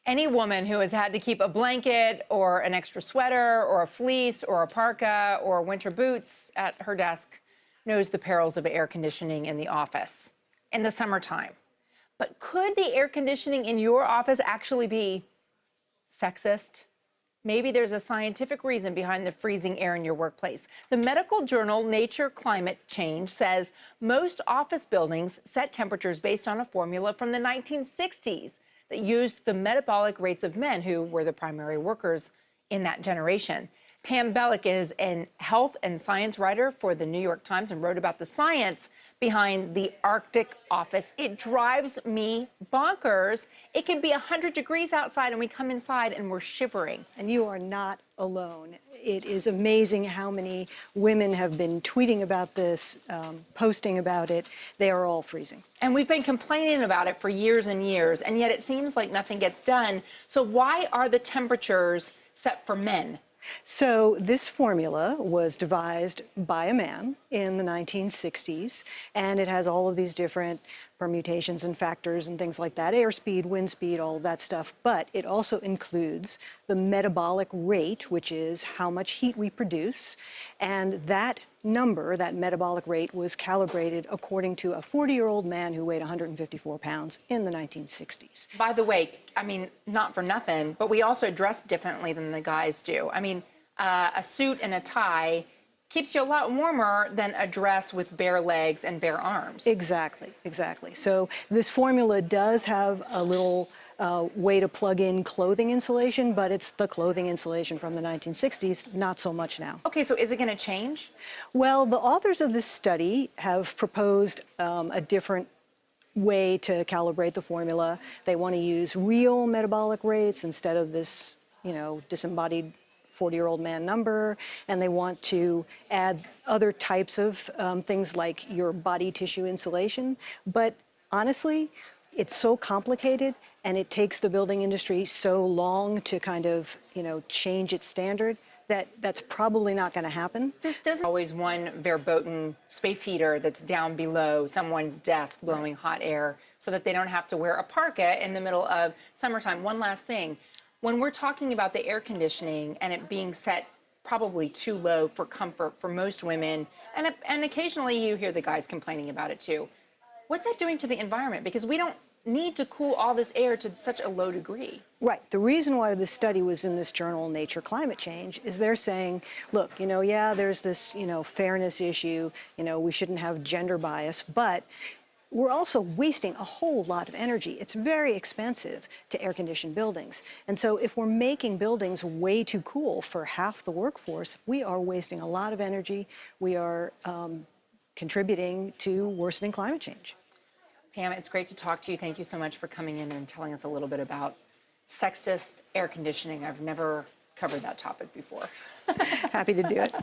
Any woman who has had to keep a blanket or an extra sweater or a fleece or a parka or winter boots at her desk knows the perils of air conditioning in the office in the summertime. But could the air conditioning in your office actually be sexist? Maybe there's a scientific reason behind the freezing air in your workplace. The medical journal Nature Climate Change says most office buildings set temperatures based on a formula from the 1960s that used the metabolic rates of men who were the primary workers in that generation. Pam Bellick is a health and science writer for the New York Times and wrote about the science behind the Arctic office. It drives me bonkers. It can be 100 degrees outside and we come inside and we're shivering. And you are not alone. It is amazing how many women have been tweeting about this, posting about it. They are all freezing. And we've been complaining about it for years and years, and yet it seems like nothing gets done. So why are the temperatures set for men? So this formula was devised by a man in the 1960s, and it has all of these different permutations and factors and things like that, airspeed, wind speed, all of that stuff. But it also includes the metabolic rate, which is how much heat we produce. And that number, that metabolic rate, was calibrated according to a 40-year-old man who weighed 154 pounds in the 1960s. By the way, I mean, not for nothing, but we also dress differently than the guys do. I mean, a suit and a tie keeps you a lot warmer than a dress with bare legs and bare arms. Exactly, exactly. So this formula does have a little way to plug in clothing insulation, but it's the clothing insulation from the 1960s, not so much now. Okay, so is it going to change? Well, the authors of this study have proposed a different way to calibrate the formula. They want to use real metabolic rates instead of this, disembodied 40-year-old man number, and they want to add other types of things like your body tissue insulation. But honestly, it's so complicated, and it takes the building industry so long to kind of, change its standard that's probably not going to happen. This doesn't always one verboten space heater that's down below someone's desk blowing hot air so that they don't have to wear a parka in the middle of summertime. One last thing. When we're talking about the air conditioning and it being set probably too low for comfort for most women, and occasionally you hear the guys complaining about it too, what's that doing to the environment? Because we don't need to cool all this air to such a low degree. Right. The reason why this study was in this journal, Nature Climate Change, is they're saying, look, there's this, fairness issue, we shouldn't have gender bias, but we're also wasting a whole lot of energy. It's very expensive to air condition buildings. And so if we're making buildings way too cool for half the workforce, we are wasting a lot of energy. We are contributing to worsening climate change. Pam, it's great to talk to you. Thank you so much for coming in and telling us a little bit about sexist air conditioning. I've never covered that topic before. Happy to do it.